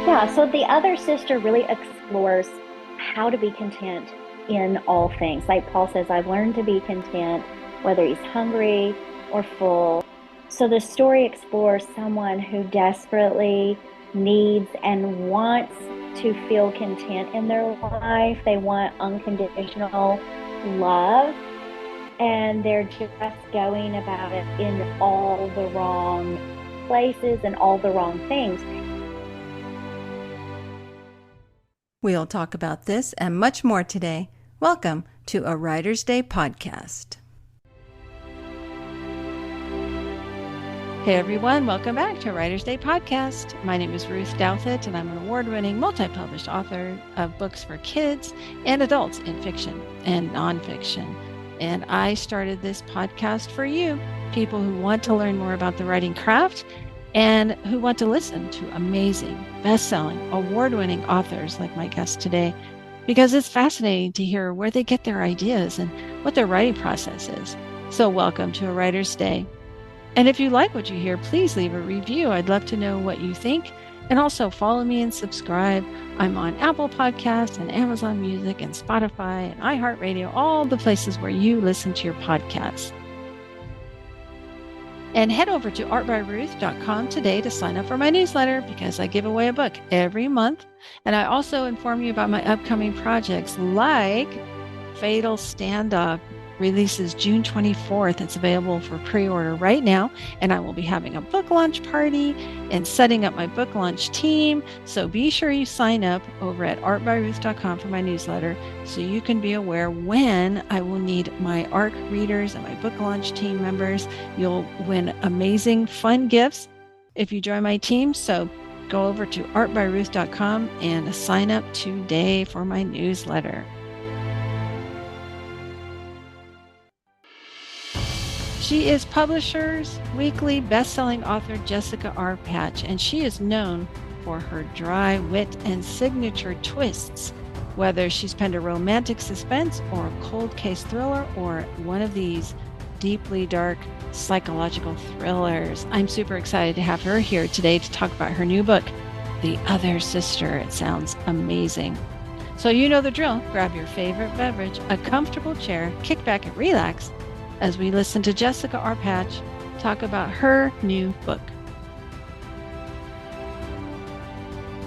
Yeah, so the other sister really explores how to be content in all things. Like Paul says, I've learned to be content, whether he's hungry or full. So the story explores someone who desperately needs and wants to feel content in their life. They want unconditional love, and they're just going about it in all the wrong places and all the wrong things. We'll talk about this and much more today. Welcome to a Writer's Day podcast. Hey everyone, welcome back to a Writer's Day podcast. My name is Ruth Douthit, and I'm an award-winning multi-published author of books for kids and adults in fiction and nonfiction. And I started this podcast for you, people who want to learn more about the writing craft and who want to listen to amazing, best-selling, award-winning authors like my guest today, because it's fascinating to hear where they get their ideas and what their writing process is. So welcome to a Writer's Day. And if you like what you hear, please leave a review. I'd love to know what you think. And also follow me and subscribe. I'm on Apple Podcasts and Amazon Music and Spotify and iHeartRadio, all the places where you listen to your podcasts. And head over to artbyruth.com today to sign up for my newsletter, because I give away a book every month. And I also inform you about my upcoming projects like Fatal Standoff releases June 24th. It's available for pre-order right now. And I will be having a book launch party and setting up my book launch team. So be sure you sign up over at artbyruth.com for my newsletter so you can be aware when I will need my ARC readers and my book launch team members. You'll win amazing, fun gifts if you join my team. So go over to artbyruth.com and sign up today for my newsletter. She is Publisher's Weekly best-selling author Jessica R. Patch, and she is known for her dry wit and signature twists. Whether she's penned a romantic suspense or a cold case thriller or one of these deeply dark psychological thrillers, I'm super excited to have her here today to talk about her new book, The Other Sister. It sounds amazing. So you know the drill. Grab your favorite beverage, a comfortable chair, kick back and relax as we listen to Jessica R. Patch talk about her new book.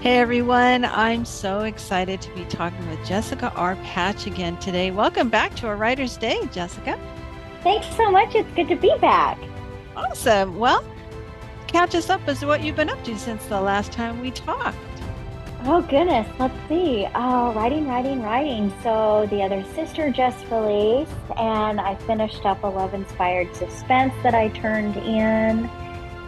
Hey everyone, I'm so excited to be talking with Jessica R. Patch again today. Welcome back to a Writer's Day, Jessica. Thanks so much. It's good to be back. Awesome. Well, catch us up as to what you've been up to since the last time we talked. Oh, goodness. Let's see. Oh, writing. So The Other Sister just released, and I finished up a love-inspired suspense that I turned in.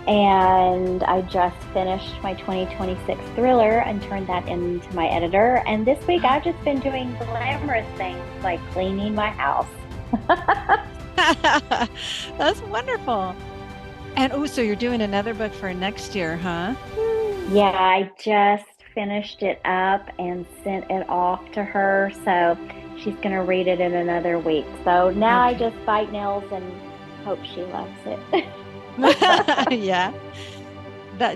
And I just finished my 2026 thriller and turned that into my editor. And this week I've just been doing glamorous things like cleaning my house. That's wonderful. And so you're doing another book for next year, huh? Yeah, I just finished it up and sent it off to her. So she's going to read it in another week. So now I just bite nails and hope she loves it. Yeah.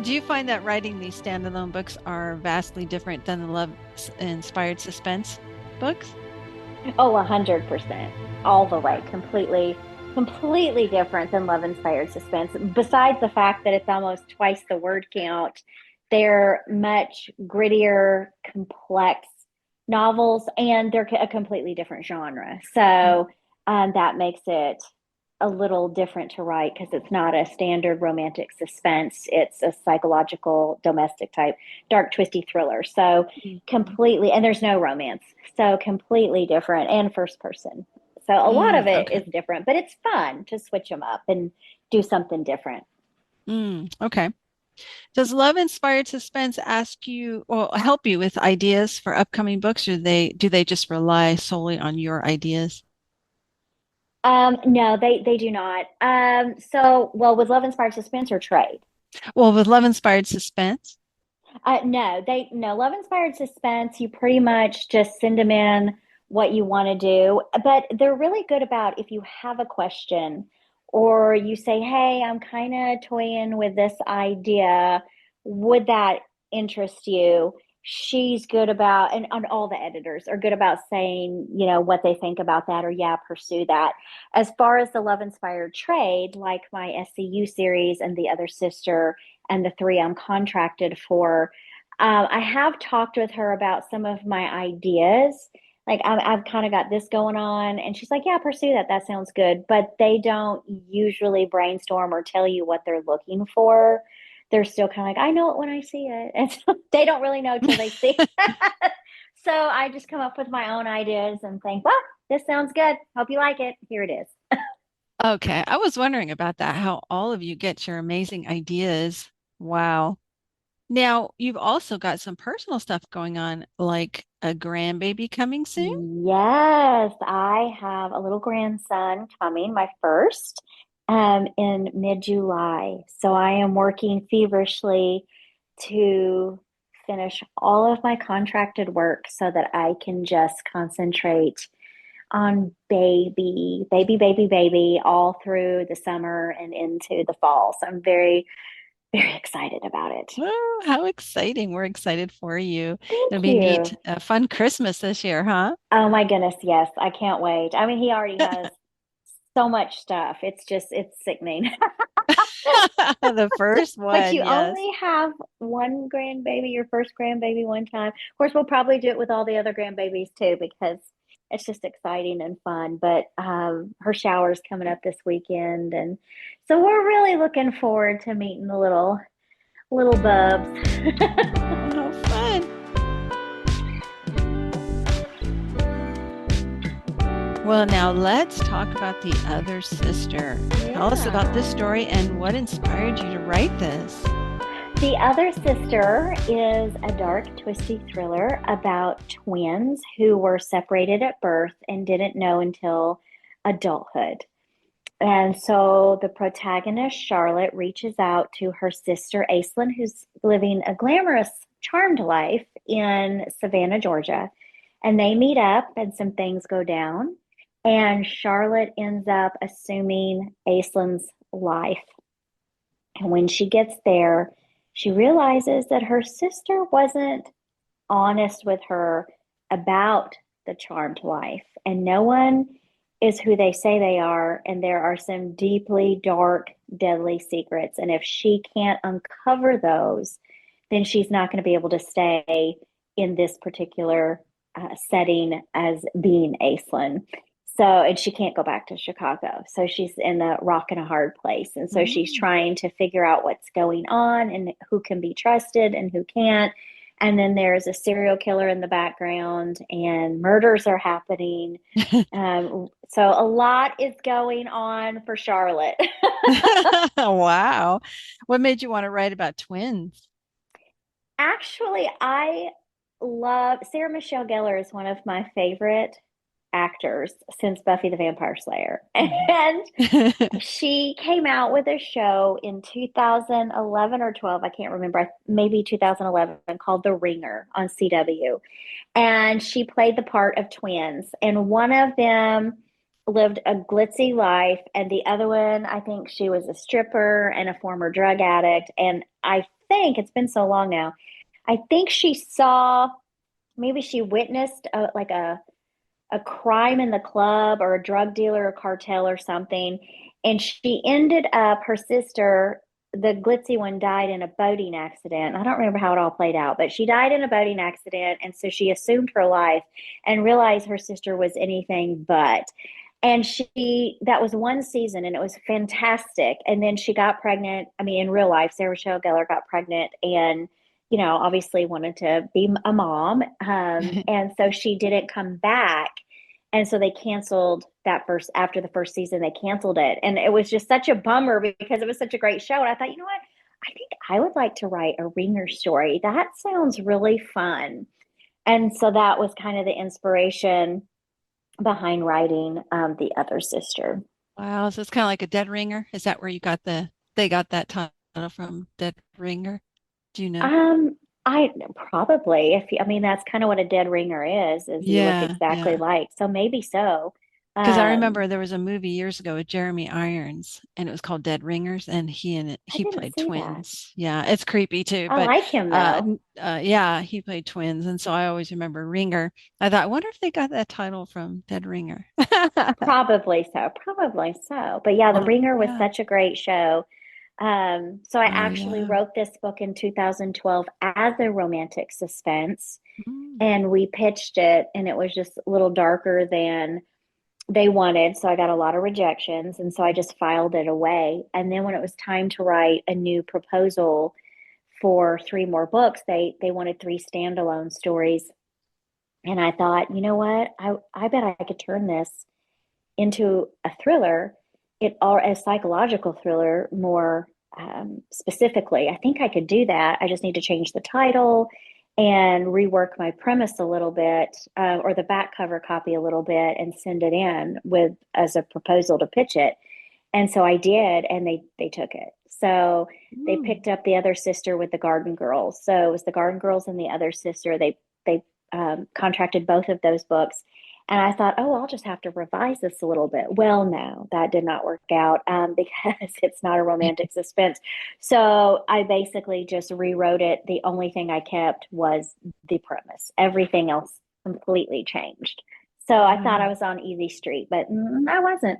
Do you find that writing these standalone books are vastly different than the love-inspired suspense books? Oh, 100%. All the way. Completely different than love-inspired suspense. Besides the fact that it's almost twice the word count, they're much grittier, complex novels, and they're a completely different genre. So that makes it a little different to write because it's not a standard romantic suspense. It's a psychological, domestic type, dark, twisty thriller. So completely, and there's no romance. So completely different, and first person. So a lot of it is different, but it's fun to switch them up and do something different. Okay. Does love-inspired suspense ask you or help you with ideas for upcoming books, or do they just rely solely on your ideas? No, they do not. Well, with love inspired suspense or trade? Well, with love-inspired suspense. No, love inspired suspense. You pretty much just send them in what you want to do, but they're really good about if you have a question or you say, "Hey, I'm kind of toying with this idea. Would that interest you, she's good about, and all the editors are good about saying, what they think about that, or yeah, pursue that. As far as the Love Inspired trade, like my SCU series and The Other Sister and the three I'm contracted for, I have talked with her about some of my ideas. Like I've kind of got this going on, and she's like, "Yeah, pursue that. That sounds good." But they don't usually brainstorm or tell you what they're looking for. They're still kind of like, "I know it when I see it," and so they don't really know till they see it. So I just come up with my own ideas and think, "Well, this sounds good. Hope you like it. Here it is." Okay, I was wondering about that, how all of you get your amazing ideas. Wow. Now, you've also got some personal stuff going on, like a grandbaby coming soon? Yes, I have a little grandson coming, my first, in mid-July. So I am working feverishly to finish all of my contracted work so that I can just concentrate on baby all through the summer and into the fall. So I'm very, very excited about it. Oh, how exciting. We're excited for you. Thank It'll be neat. you. A fun Christmas this year, huh? Oh my goodness, yes. I can't wait. I mean, he already has so much stuff. It's sickening. The first But one, you yes. only have one grandbaby, your first grandbaby one time. Of course, we'll probably do it with all the other grandbabies too, because it's just exciting and fun. But her shower's coming up this weekend, and so we're really looking forward to meeting the little bubs. Oh, how fun. Well, now let's talk about the other sister. Tell us about this Yeah. story and what inspired you to write this. The Other Sister is a dark, twisty thriller about twins who were separated at birth and didn't know until adulthood. And so the protagonist, Charlotte, reaches out to her sister, Aislinn, who's living a glamorous, charmed life in Savannah, Georgia. And they meet up, and some things go down. And Charlotte ends up assuming Aislinn's life. And when she gets there, she realizes that her sister wasn't honest with her about the charmed life. And no one is who they say they are. And there are some deeply dark, deadly secrets. And if she can't uncover those, then she's not going to be able to stay in this particular setting as being Aislinn. So, and she can't go back to Chicago. So she's in a rock and a hard place. And so she's Mm. trying to figure out what's going on and who can be trusted and who can't. And then there's a serial killer in the background, and murders are happening. So a lot is going on for Charlotte. Wow. What made you want to write about twins? Actually, I love Sarah Michelle Gellar is one of my favorite actors since Buffy the Vampire Slayer. Mhm. And she came out with a show in 2011 or 12, I can't remember, maybe 2011, called The Ringer on CW. And she played the part of twins. And one of them lived a glitzy life, and the other one, I think she was a stripper and a former drug addict. And I think it's been so long now. I think she saw, maybe she witnessed a crime in the club or a drug dealer or cartel or something. And she ended up, her sister, the glitzy one, died in a boating accident. I don't remember how it all played out, but she died in a boating accident. And so she assumed her life and realized her sister was anything but. And that was one season and it was fantastic. And then she got pregnant. I mean, in real life, Sarah Michelle Gellar got pregnant and, obviously wanted to be a mom. And so she didn't come back. And so they canceled that first, after the first season, they canceled it. And it was just such a bummer because it was such a great show. And I thought, you know what? I think I would like to write a Ringer story. That sounds really fun. And so that was kind of the inspiration behind writing The Other Sister. Wow, so it's kind of like a dead ringer. Is that where they got that title from, dead ringer? Do you know? Um, I probably, if you, I mean, that's kind of what a dead ringer is you look Yeah, exactly yeah. like. So maybe so. Because I Um, remember there was a movie years ago with Jeremy Irons, and it was called Dead Ringers, and I he didn't played see that. twins. Yeah, it's creepy too, I but like him though. yeah, he played twins, and so I always remember Ringer. I thought, I wonder if they got that title from Dead Ringer. Probably so. Probably so. But yeah, The Ringer was Yeah. such a great show. So I Oh actually yeah. wrote this book in 2012 as a romantic suspense, Mm. and we pitched it, and it was just a little darker than they wanted. So I got a lot of rejections, and so I just filed it away. And then when it was time to write a new proposal for three more books, they wanted three standalone stories. And I thought, you know what? I bet I could turn this into a thriller, it or a psychological thriller more specifically. I think I could do that. I just need to change the title and rework my premise a little bit, or the back cover copy a little bit, and send it in with as a proposal to pitch it. And so I did, and they took it. So they Mm. picked up the other sister with the Garden Girls. So it was the Garden Girls and the other sister. They contracted both of those books, and I thought, oh, I'll just have to revise this a little bit. Well, no, that did not work out, because it's not a romantic suspense. So I basically just rewrote it. The only thing I kept was the premise. Everything else completely changed. So I thought I Wow. was on easy street, but I wasn't.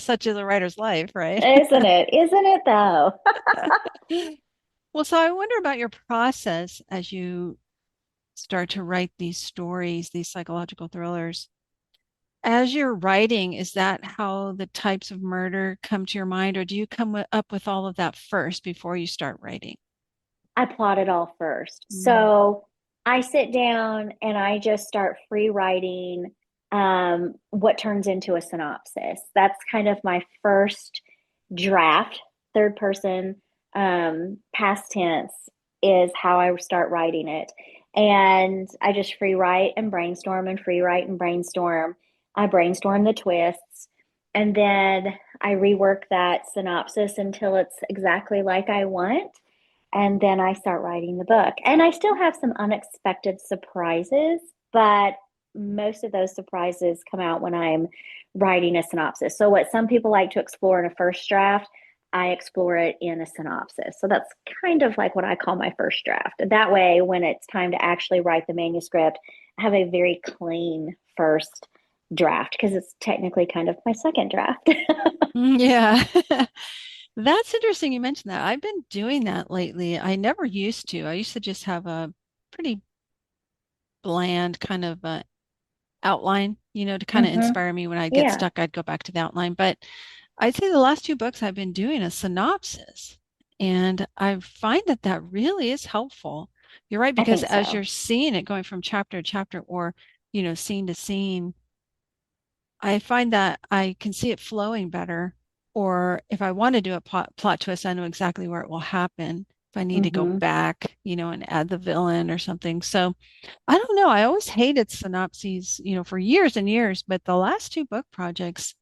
Such is a writer's life, right? Isn't it? Isn't it though? Well, so I wonder about your process as you start to write these stories, these psychological thrillers. As you're writing, is that how the types of murder come to your mind, or do you up with all of that first before you start writing? I plot it all first. Mm. So I sit down and I just start free writing what turns into a synopsis. That's kind of my first draft, third person, past tense is how I start writing it. And I just free write and brainstorm and free write and brainstorm. I brainstorm the twists, and then I rework that synopsis until it's exactly like I want, and then I start writing the book. And I still have some unexpected surprises, but most of those surprises come out when I'm writing a synopsis. So, what some people like to explore in a first draft, I explore it in a synopsis. So, that's kind of like what I call my first draft. That way, when it's time to actually write the manuscript, I have a very clean first draft because it's technically kind of my second draft. Yeah. That's interesting you mentioned that. I've been doing that lately. I never used to. I used to just have a pretty bland kind of outline, to kind of Mm-hmm. inspire me when I get Yeah, stuck, I'd go back to the outline. But I'd say the last two books I've been doing a synopsis, and I find that that really is helpful. You're right, I because think as so. you're seeing it going from chapter to chapter or, scene to scene, I find that I can see it flowing better. Or if I want to do a plot twist, I know exactly where it will happen. If I need to go Mm-hmm. back, and add the villain or something. So I don't know. I always hated synopses, for years and years, but the last two book projects,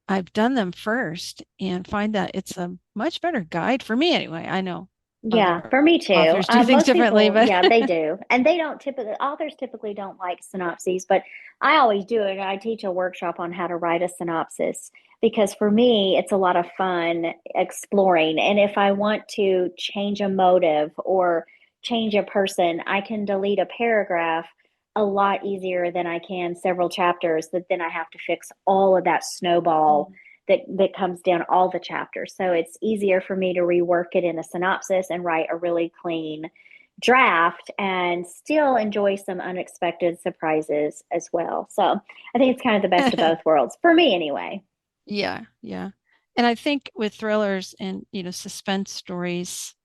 I've done them first and find that it's a much better guide for me anyway. I know Yeah, other for me too. authors do things Most differently, people, but yeah, they do. And they don't typically, authors typically don't like synopses, but I always do it. I teach a workshop on how to write a synopsis because for me, it's a lot of fun exploring. And if I want to change a motive or change a person, I can delete a paragraph a lot easier than I can several chapters that then I have to fix all of that snowball that comes down all the chapters. So it's easier for me to rework it in a synopsis and write a really clean draft and still enjoy some unexpected surprises as well. So I think it's kind of the best of both worlds for me anyway. yeah, yeah. And I think with thrillers and, suspense stories,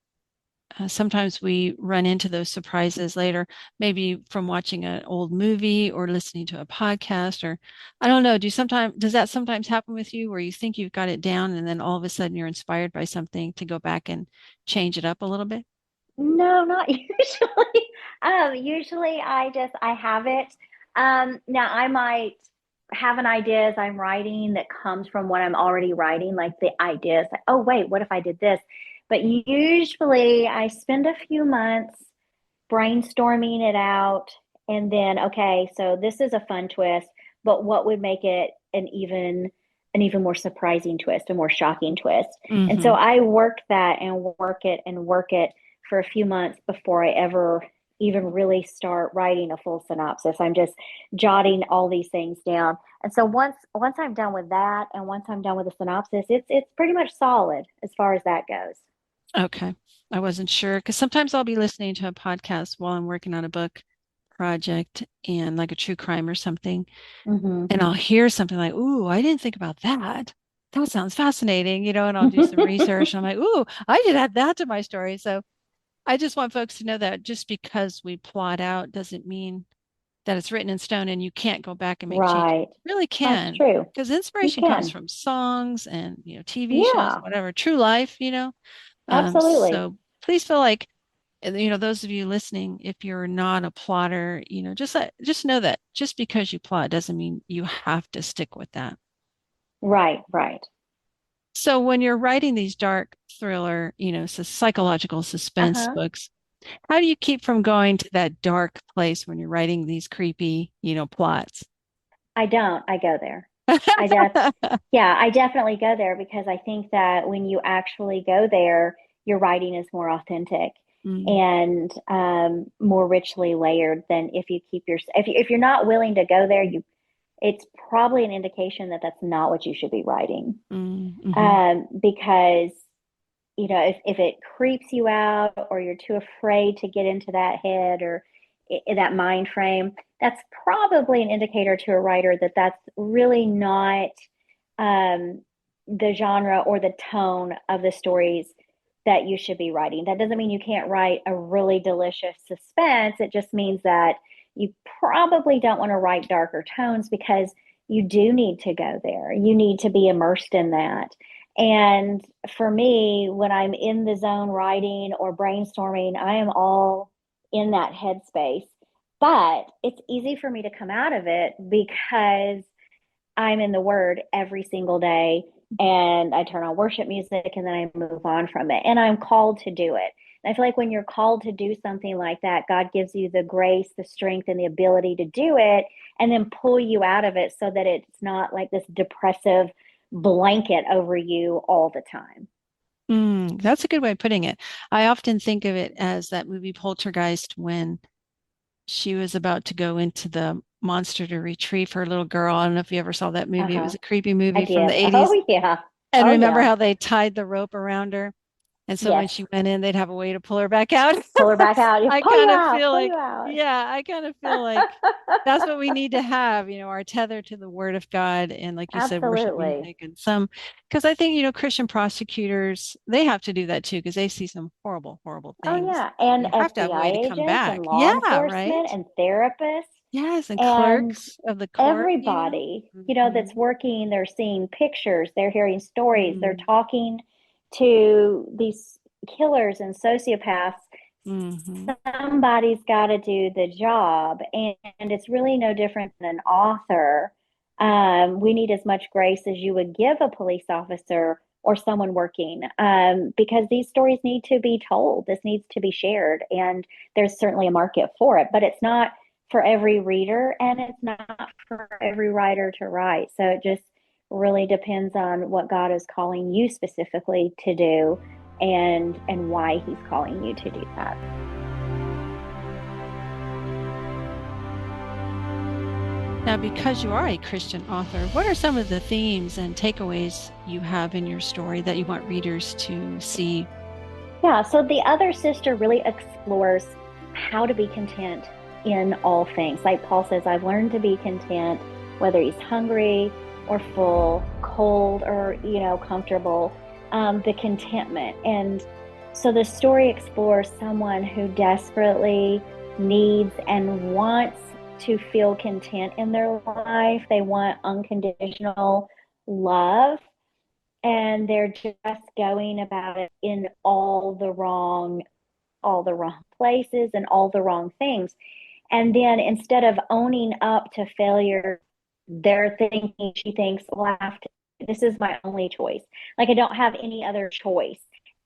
sometimes we run into those surprises later, maybe from watching an old movie or listening to a podcast, or I don't know. Does that sometimes happen with you where you think you've got it down and then all of a sudden you're inspired by something to go back and change it up a little bit? No, not usually. Usually I have it. Now I might have an idea as I'm writing that comes from what I'm already writing, like the ideas. Like, oh wait, what if I did this? But usually I spend a few months brainstorming it out, and then okay, so this is a fun twist. but what would make it an even more surprising twist, a more shocking twist. And so Mm-hmm. I work that and work it for a few months before I ever even really start writing a full synopsis. I'm just jotting all these things down. And so once I'm done with that and once I'm done with the synopsis, it's pretty much solid as far as that goes. Okay. I wasn't sure because sometimes I'll be listening to a podcast while I'm working on a book project and like a true crime or something. Mm-hmm. And I'll hear something like, "Ooh, I didn't think about that. That sounds fascinating," and I'll do some research. And I'm like, "Ooh, I did add that to my story." So I just want folks to know that just because we plot out doesn't mean that it's written in stone and you can't go back and make changes. Right. You really That's can, true. because You inspiration comes can. from songs and TV shows, Yeah, whatever, true life. absolutely. So please feel like those of you listening, if you're not a plotter, just know that just because you plot doesn't mean you have to stick with that. Right, right. So when you're writing these dark thriller, psychological suspense Uh-huh. books, how do you keep from going to that dark place when you're writing these creepy, plots? I don't. I go there. I def Yeah, I definitely go there because I think that when you actually go there, your writing is more authentic Mm, and more richly layered than if you keep your if you're not willing to go there, you it's probably an indication that that's not what you should be writing. mhm. Because if it creeps you out or you're too afraid to get into that head or that mind frame, that's probably an indicator to a writer that that's really not um, the genre or the tone of the stories that you should be writing. That doesn't mean you can't write a really delicious suspense. It just means that you probably don't want to write darker tones because you do need to go there. You need to be immersed in that. And for me, when I'm in the zone writing or brainstorming, I am all in that headspace. But it's easy for me to come out of it because I'm in the Word every single day and I turn on worship music and then I move on from it. And I'm called to do it. And I feel like when you're called to do something like that, God gives you the grace, the strength, and the ability to do it and then pull you out of it so that it's not like this depressive blanket over you all the time. That's a good way of putting it. I often think of it as that movie Poltergeist when she was about to go into the monster to retrieve her little girl. I don't know if you ever saw that movie. It Uh-huh. was a creepy I movie from the did. 80s. Oh, yeah. And Oh, remember yeah. how they tied the rope around her? And so when Yes. she went in, they'd have a way to pull her back out. Pull her back out. You I pull you kind of out, feel pull you like, out. yeah, I kind of feel like that's what we need to have, our tether to the word of God. And like you said, worship Absolutely. music and because I think, Christian prosecutors, they have to do that too, because they see some horrible, horrible Oh, things. yeah. And You have to have a FBI way to come agents and back. law Yeah, right. enforcement and therapists Yes. And and clerks of the court. everybody, Mhm. that's working, they're seeing pictures, they're hearing stories, they're Mm, talking to these killers and sociopaths. mhm. Somebody's got to do the job. And it's really no different than an author. We need as much grace as you would give a police officer or someone working because these stories need to be told. This needs to be shared. And there's certainly a market for it, but it's not for every reader and it's not for every writer to write. So it just really depends on what God is calling you specifically to do and why he's calling you to do that. Now, because you are a Christian author, what are some of the themes and takeaways you have in your story that you want readers to see? Yeah, so the other sister really explores how to be content in all things. Like Paul says, I've learned to be content, whether he's hungry or full, cold or, comfortable, the contentment. And so the story explores someone who desperately needs and wants to feel content in their life. They want unconditional love and they're just going about it in all the wrong places and all the wrong things. And then instead of owning up to failure, she thinks, well, this is my only choice. Like I don't have any other choice.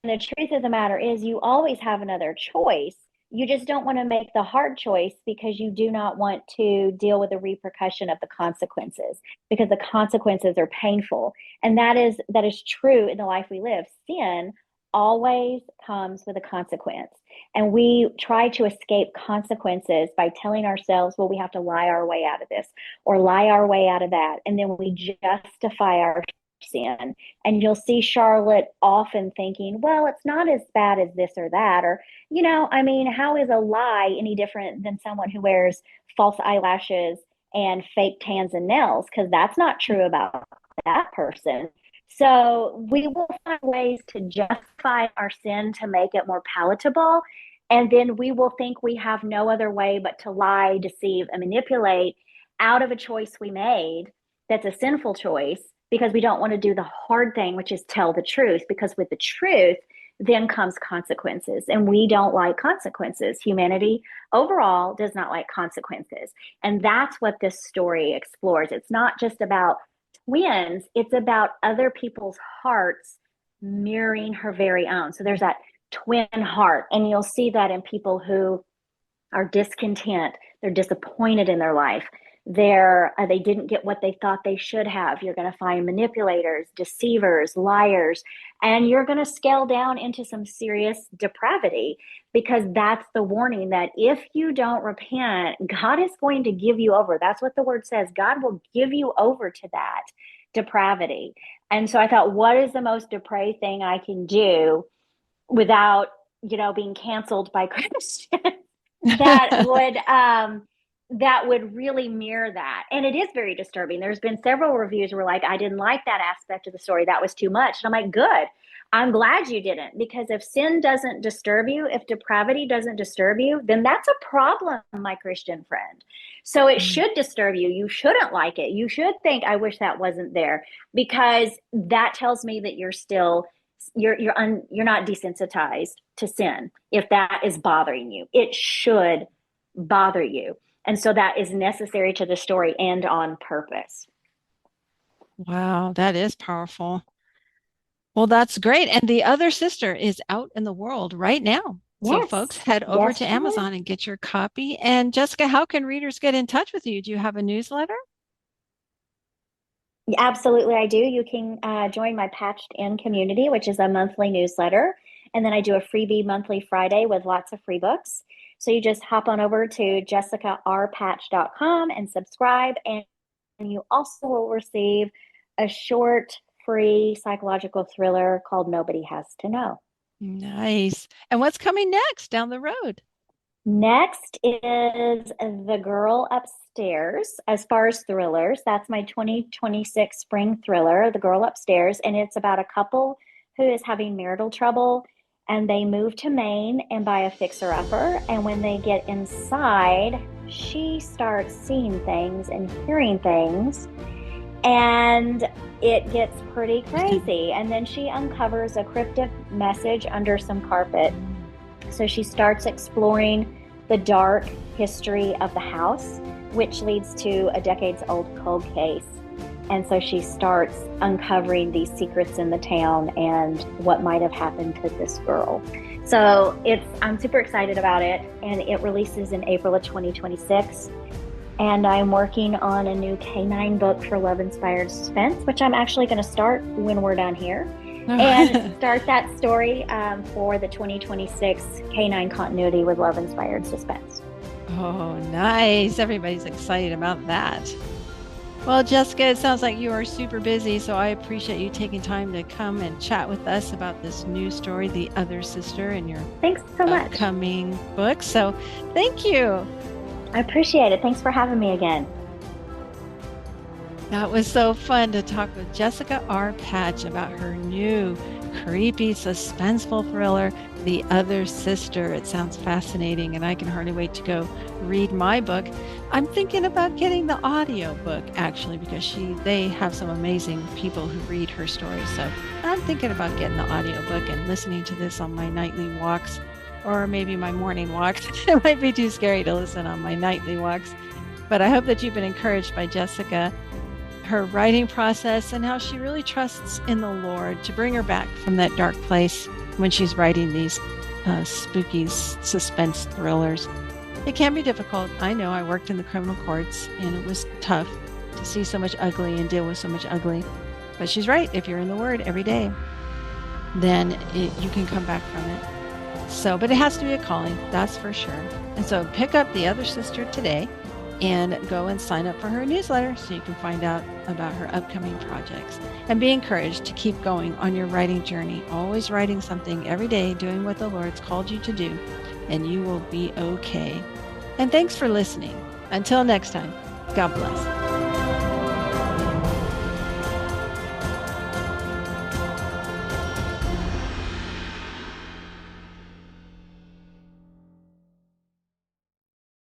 And the truth of the matter is you always have another choice. You just don't want to make the hard choice because you do not want to deal with the repercussion of the consequences, because the consequences are painful. And that is true in the life we live. Sin always comes with a consequence. And we try to escape consequences by telling ourselves, well, we have to lie our way out of this or lie our way out of that. And then we justify our sin. And you'll see Charlotte often thinking, well, it's not as bad as this or that. Or, I mean, how is a lie any different than someone who wears false eyelashes and fake tans and nails? Because that's not true about that person. So we will find ways to justify our sin to make it more palatable. And then we will think we have no other way but to lie, deceive, and manipulate out of a choice we made that's a sinful choice, because we don't want to do the hard thing, which is tell the truth. Because with the truth, then comes consequences. And we don't like consequences. Humanity overall does not like consequences. And that's what this story explores. It's not just about twins, it's about other people's hearts mirroring her very own. So there's that twin heart. And you'll see that in people who are discontent, they're disappointed in their life. They didn't get what they thought they should have. You're going to find manipulators, deceivers, liars, and you're going to scale down into some serious depravity, because that's the warning that if you don't repent, God is going to give you over. That's what the word says. God will give you over to that depravity. And so I thought, what is the most depraved thing I can do without, being canceled by Christians that would really mirror that. And it is very disturbing. There's been several reviews where like, I didn't like that aspect of the story. That was too much. And I'm like, good. I'm glad you didn't, because if sin doesn't disturb you, if depravity doesn't disturb you, then that's a problem, my Christian friend. So it should disturb you. You shouldn't like it. You should think, I wish that wasn't there, because that tells me that you're not desensitized to sin. If that is bothering you, it should bother you. And so that is necessary to the story and on purpose. Wow, that is powerful. Well, that's great. And the other sister is out in the world right now. So Yes. folks, head over Yes, to Amazon and get your copy. And Jessica, how can readers get in touch with you? Do you have a newsletter? absolutely, I do. You can join my Patched In community, which is a monthly newsletter. And then I do a freebie monthly Friday with lots of free books. So you just hop on over to jessicarpatch.com and subscribe. And you also will receive a short, free psychological thriller called Nobody Has to Know. Nice. And what's coming next down the road? Next is The Girl Upstairs. As far as thrillers, that's my 2026 spring thriller, The Girl Upstairs. And it's about a couple who is having marital trouble, and they move to Maine and buy a fixer-upper. And when they get inside, she starts seeing things and hearing things, and it gets pretty crazy. And then she uncovers a cryptic message under some carpet. So she starts exploring the dark history of the house, which leads to a decades-old cold case. And so she starts uncovering these secrets in the town and what might have happened to this girl. So I'm super excited about it, and it releases in April of 2026. And I'm working on a new canine book for love-inspired suspense, which I'm actually going to start when we're done here. And start that story for the 2026 canine continuity with love-inspired suspense. Oh, nice. Everybody's excited about that. Well, Jessica, it sounds like you are super busy, so I appreciate you taking time to come and chat with us about this new story, The Other Sister, and your Thanks so much. Upcoming book. So thank you. I appreciate it. Thanks for having me again. That was so fun to talk with Jessica R. Patch about her new creepy, suspenseful thriller, The Other Sister. It sounds fascinating, and I can hardly wait to go read my book. I'm thinking about getting the audio book, actually, because they have some amazing people who read her stories. So I'm thinking about getting the audio book and listening to this on my nightly walks, or maybe my morning walks. It might be too scary to listen on my nightly walks. But I hope that you've been encouraged by Jessica, her writing process, and how she really trusts in the Lord to bring her back from that dark place when she's writing these spooky suspense thrillers. It can be difficult. I know I worked in the criminal courts and it was tough to see so much ugly and deal with so much ugly. But she's right. If you're in the Word every day, then you can come back from it. So, but it has to be a calling, that's for sure. And so pick up The Other Sister today and go and sign up for her newsletter so you can find out about her upcoming projects. And be encouraged to keep going on your writing journey, always writing something every day, doing what the Lord's called you to do, and you will be okay. And thanks for listening. Until next time, God bless.